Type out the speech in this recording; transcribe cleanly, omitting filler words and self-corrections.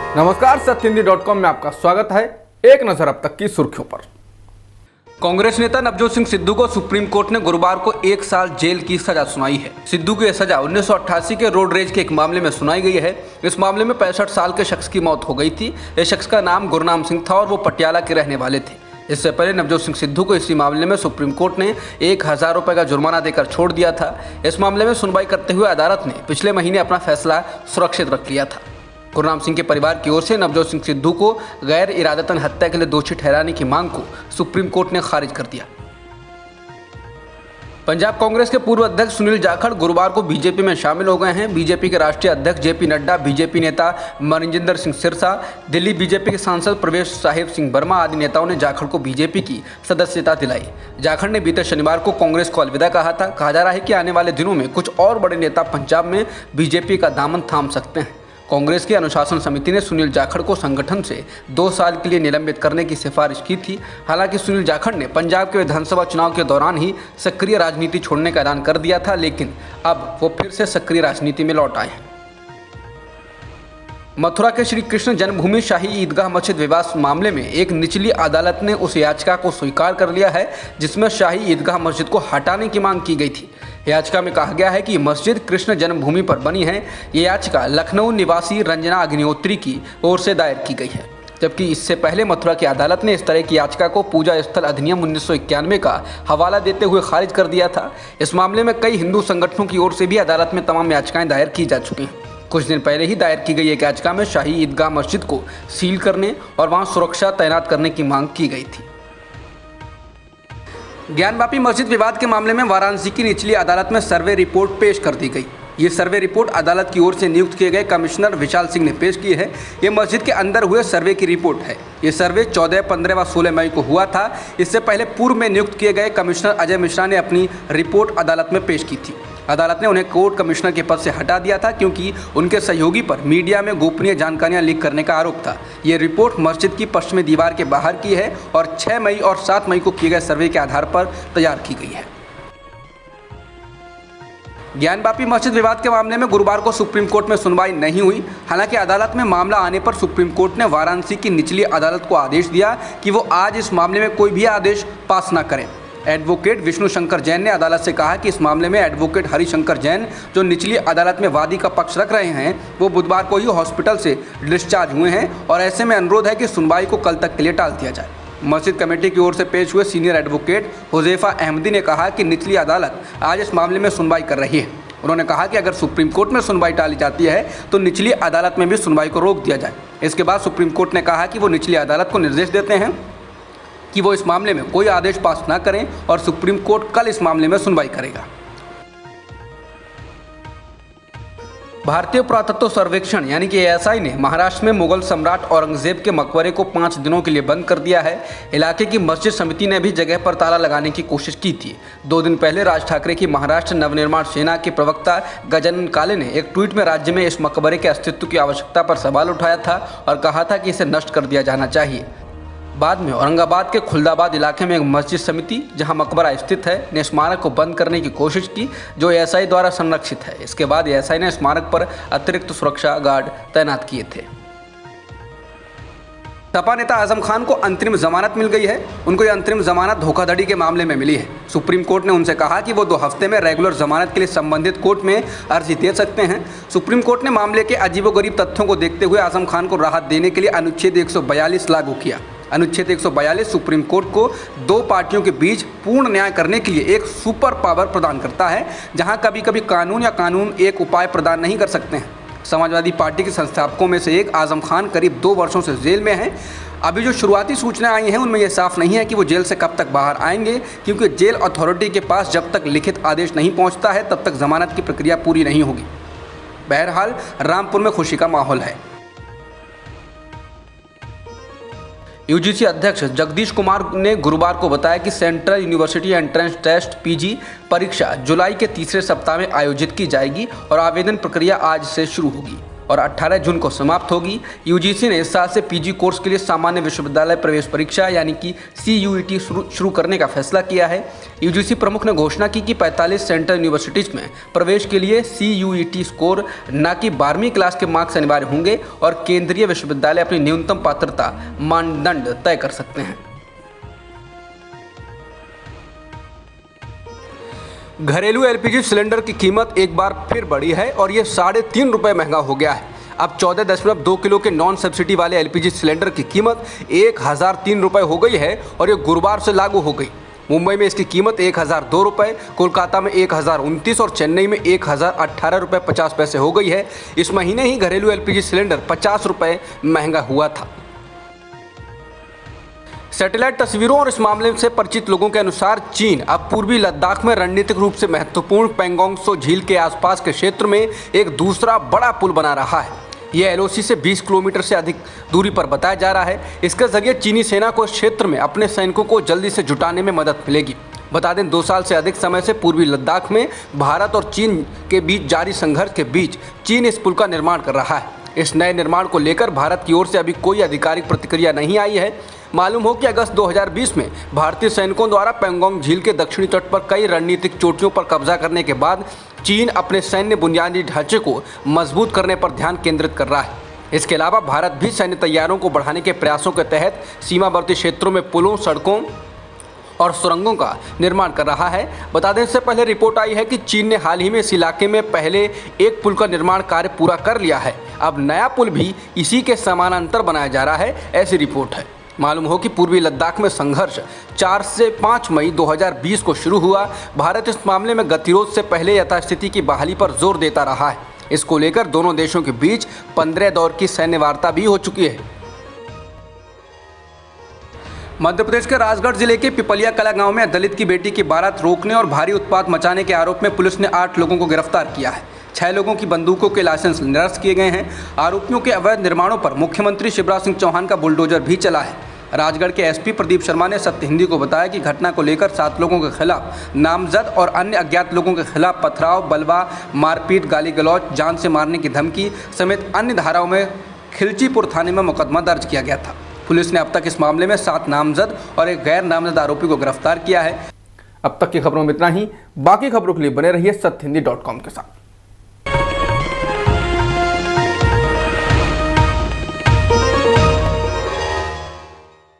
नमस्कार, सत्यहिंदी.com में आपका स्वागत है। एक नजर अब तक की सुर्खियों पर। कांग्रेस नेता नवजोत सिंह सिद्धू को सुप्रीम कोर्ट ने गुरुवार को 1 साल जेल की सजा सुनाई है। सिद्धू की यह सजा 1988 के रोड रेज के एक मामले में सुनाई गई है। इस मामले में 65 साल के शख्स की मौत हो गई थी। इस शख्स का नाम गुरनाम सिंह था और वो पटियाला के रहने वाले थे। इससे पहले नवजोत सिंह सिद्धू को इसी मामले में सुप्रीम कोर्ट ने 1000 रुपये का जुर्माना देकर छोड़ दिया था। इस मामले में सुनवाई करते हुए अदालत ने पिछले महीने अपना फैसला सुरक्षित रख लिया था। गुरनाम सिंह के परिवार की ओर से नवजोत सिंह सिद्धू को गैर इरादतन हत्या के लिए दोषी ठहराने की मांग को सुप्रीम कोर्ट ने खारिज कर दिया। पंजाब कांग्रेस के पूर्व अध्यक्ष सुनील जाखड़ गुरुवार को बीजेपी में शामिल हो गए हैं। बीजेपी के राष्ट्रीय अध्यक्ष जेपी नड्डा, बीजेपी नेता मनजिंदर सिंह सिरसा, दिल्ली बीजेपी के सांसद प्रवेश साहिब सिंह वर्मा आदि नेताओं ने जाखड़ को बीजेपी की सदस्यता दिलाई। जाखड़ ने बीते शनिवार को कांग्रेस को अलविदा कहा था। कहा जा रहा है कि आने वाले दिनों में कुछ और बड़े नेता पंजाब में बीजेपी का दामन थाम सकते हैं। कांग्रेस की अनुशासन समिति ने सुनील जाखड़ को संगठन से 2 साल के लिए निलंबित करने की सिफारिश की थी। हालांकि सुनील जाखड़ ने पंजाब के विधानसभा चुनाव के दौरान ही सक्रिय राजनीति छोड़ने का ऐलान कर दिया था, लेकिन अब वो फिर से सक्रिय राजनीति में लौट आए हैं। मथुरा के श्री कृष्ण जन्मभूमि शाही ईदगाह मस्जिद विवाद मामले में एक निचली अदालत ने उस याचिका को स्वीकार कर लिया है जिसमें शाही ईदगाह मस्जिद को हटाने की मांग की गई थी। याचिका में कहा गया है कि मस्जिद कृष्ण जन्मभूमि पर बनी है। ये याचिका लखनऊ निवासी रंजना अग्निहोत्री की ओर से दायर की गई है, जबकि इससे पहले मथुरा की अदालत ने इस तरह की याचिका को पूजा स्थल अधिनियम 1991 का हवाला देते हुए खारिज कर दिया था। इस मामले में कई हिंदू संगठनों की ओर से भी अदालत में तमाम याचिकाएं दायर की जा चुकी हैं। कुछ दिन पहले ही दायर की गई एक याचिका में शाही ईदगाह मस्जिद को सील करने और वहां सुरक्षा तैनात करने की मांग की गई थी। ज्ञानवापी मस्जिद विवाद के मामले में वाराणसी की निचली अदालत में सर्वे रिपोर्ट पेश कर दी गई। ये सर्वे रिपोर्ट अदालत की ओर से नियुक्त किए गए कमिश्नर विशाल सिंह ने पेश की है। ये मस्जिद के अंदर हुए सर्वे की रिपोर्ट है। ये सर्वे 14, 15 व 16 मई को हुआ था। इससे पहले पूर्व में नियुक्त किए गए कमिश्नर अजय मिश्रा ने अपनी रिपोर्ट अदालत में पेश की थी। अदालत ने उन्हें कोर्ट कमिश्नर के पद से हटा दिया था क्योंकि उनके सहयोगी पर मीडिया में गोपनीय जानकारियां लीक करने का आरोप था। ये रिपोर्ट मस्जिद की पश्चिमी दीवार के बाहर की है और 6 मई और 7 मई को किए गए सर्वे के आधार पर तैयार की गई है। ज्ञानवापी मस्जिद विवाद के मामले में गुरुवार को सुप्रीम कोर्ट में सुनवाई नहीं हुई। हालांकि अदालत में मामला आने पर सुप्रीम कोर्ट ने वाराणसी की निचली अदालत को आदेश दिया कि वो आज इस मामले में कोई भी आदेश पास न करें। एडवोकेट विष्णु शंकर जैन ने अदालत से कहा कि इस मामले में एडवोकेट हरिशंकर जैन, जो निचली अदालत में वादी का पक्ष रख रहे हैं, वो बुधवार को ही हॉस्पिटल से डिस्चार्ज हुए हैं और ऐसे में अनुरोध है कि सुनवाई को कल तक के लिए टाल दिया जाए। मस्जिद कमेटी की ओर से पेश हुए सीनियर एडवोकेट हुजैफा अहमदी ने कहा कि निचली अदालत आज इस मामले में सुनवाई कर रही है। उन्होंने कहा कि अगर सुप्रीम कोर्ट में सुनवाई टाली जाती है तो निचली अदालत में भी सुनवाई को रोक दिया जाए। इसके बाद सुप्रीम कोर्ट ने कहा कि वो निचली अदालत को निर्देश देते हैं कि वो इस मामले में कोई आदेश पास न करें और सुप्रीम कोर्ट कल इस मामले में सुनवाई करेगा। भारतीय पुरातत्व सर्वेक्षण यानी कि ASI ने महाराष्ट्र में मुगल सम्राट औरंगजेब के मकबरे को 5 दिनों के लिए बंद कर दिया है। इलाके की मस्जिद समिति ने भी जगह पर ताला लगाने की कोशिश की थी। 2 दिन पहले राज ठाकरे की महाराष्ट्र नवनिर्माण सेना के प्रवक्ता गजानन काले ने एक ट्वीट में राज्य में इस मकबरे के अस्तित्व की आवश्यकता पर सवाल उठाया था और कहा था कि इसे नष्ट कर दिया जाना चाहिए। बाद में औरंगाबाद के खुलदाबाद इलाके में एक मस्जिद समिति जहां मकबरा स्थित है ने स्मारक को बंद करने की कोशिश की, जो ASI द्वारा संरक्षित है। इसके बाद ASI ने स्मारक पर अतिरिक्त सुरक्षा गार्ड तैनात किए थे। सपा नेता आजम खान को अंतरिम जमानत मिल गई है। उनको यह अंतरिम जमानत धोखाधड़ी के मामले में मिली है। सुप्रीम कोर्ट ने उनसे कहा कि वो 2 हफ्ते में रेगुलर जमानत के लिए संबंधित कोर्ट में अर्जी दे सकते हैं। सुप्रीम कोर्ट ने मामले के अजीबोगरीब तथ्यों को देखते हुए आजम खान को राहत देने के लिए अनुच्छेद 142 लागू किया। अनुच्छेद 142 सुप्रीम कोर्ट को 2 पार्टियों के बीच पूर्ण न्याय करने के लिए एक सुपर पावर प्रदान करता है, जहां कभी कभी कानून एक उपाय प्रदान नहीं कर सकते हैं। समाजवादी पार्टी के संस्थापकों में से एक आजम खान करीब 2 वर्षों से जेल में हैं। अभी जो शुरुआती सूचनाएं आई हैं उनमें यह साफ नहीं है कि वो जेल से कब तक बाहर आएंगे, क्योंकि जेल अथॉरिटी के पास जब तक लिखित आदेश नहीं पहुंचता है तब तक जमानत की प्रक्रिया पूरी नहीं होगी। बहरहाल रामपुर में खुशी का माहौल है। UGC अध्यक्ष जगदीश कुमार ने गुरुवार को बताया कि central university entrance test PG परीक्षा जुलाई के तीसरे सप्ताह में आयोजित की जाएगी और आवेदन प्रक्रिया आज से शुरू होगी। और 18 जून को समाप्त होगी। यूजीसी ने इस साल से पीजी कोर्स के लिए सामान्य विश्वविद्यालय प्रवेश परीक्षा यानी कि CUET शुरू करने का फैसला किया है। यूजीसी प्रमुख ने घोषणा की कि 45 सेंट्रल यूनिवर्सिटीज़ में प्रवेश के लिए CUET स्कोर न कि 12वीं क्लास के मार्क्स अनिवार्य होंगे और केंद्रीय विश्वविद्यालय अपनी न्यूनतम पात्रता मानदंड तय कर सकते हैं। घरेलू LPG सिलेंडर की कीमत एक बार फिर बढ़ी है और ये 3.5 रुपये महंगा हो गया है। अब 14.2 किलो के नॉन सब्सिडी वाले LPG सिलेंडर की कीमत 1003 रुपये हो गई है और ये गुरुवार से लागू हो गई। मुंबई में इसकी कीमत 1002 रुपये, कोलकाता में 1029 और चेन्नई में 1018 रुपये 50 पैसे हो गई है। इस महीने ही घरेलू LPG सिलेंडर 50 रुपये महंगा हुआ था। सैटेलाइट तस्वीरों और इस मामले से परिचित लोगों के अनुसार चीन अब पूर्वी लद्दाख में रणनीतिक रूप से महत्वपूर्ण पेंगोंग त्सो झील के आसपास के क्षेत्र में एक दूसरा बड़ा पुल बना रहा है। यह LOC से 20 किलोमीटर से अधिक दूरी पर बताया जा रहा है। इसके जरिए चीनी सेना को इस क्षेत्र में अपने सैनिकों को जल्दी से जुटाने में मदद मिलेगी। बता दें 2 साल से अधिक समय से पूर्वी लद्दाख में भारत और चीन के बीच जारी संघर्ष के बीच चीन इस पुल का निर्माण कर रहा है। इस नए निर्माण को लेकर भारत की ओर से अभी कोई आधिकारिक प्रतिक्रिया नहीं आई है। मालूम हो कि अगस्त 2020 में भारतीय सैनिकों द्वारा पेंगोंग झील के दक्षिणी तट पर कई रणनीतिक चोटियों पर कब्जा करने के बाद चीन अपने सैन्य बुनियादी ढांचे को मजबूत करने पर ध्यान केंद्रित कर रहा है। इसके अलावा भारत भी सैन्य तैयारियों को बढ़ाने के प्रयासों के तहत सीमावर्ती क्षेत्रों में पुलों, सड़कों और सुरंगों का निर्माण कर रहा है। बता दें इससे पहले रिपोर्ट आई है कि चीन ने हाल ही में इस इलाके में पहले एक पुल का निर्माण कार्य पूरा कर लिया है। अब नया पुल भी इसी के समानांतर बनाया जा रहा है, ऐसी रिपोर्ट है। मालूम हो कि पूर्वी लद्दाख में संघर्ष 4 से 5 मई 2020 को शुरू हुआ। भारत इस मामले में गतिरोध से पहले यथास्थिति की बहाली पर जोर देता रहा है। इसको लेकर दोनों देशों के बीच 15 दौर की सैन्य वार्ता भी हो चुकी है। मध्य प्रदेश के राजगढ़ जिले के पिपलिया कला गांव में दलित की बेटी की बारात रोकने और भारी उत्पात मचाने के आरोप में पुलिस ने 8 लोगों को गिरफ्तार किया है। 6 लोगों की बंदूकों के लाइसेंस निरस्त किए गए हैं। आरोपियों के अवैध निर्माणों पर मुख्यमंत्री शिवराज सिंह चौहान का बुलडोजर भी चला है। राजगढ़ के SP प्रदीप शर्मा ने सत्य हिंदी को बताया कि घटना को लेकर 7 लोगों के खिलाफ नामजद और अन्य अज्ञात लोगों के खिलाफ पथराव, बलवा, मारपीट, गाली गलौज, जान से मारने की धमकी समेत अन्य धाराओं में खिलचीपुर थाने में मुकदमा दर्ज किया गया था। पुलिस ने अब तक इस मामले में 7 नामजद और एक गैर नामजद आरोपी को गिरफ्तार किया है। अब तक की खबरों में इतना ही। बाकी खबरों के लिए बने रहिए सत्यहिंदी.com के साथ।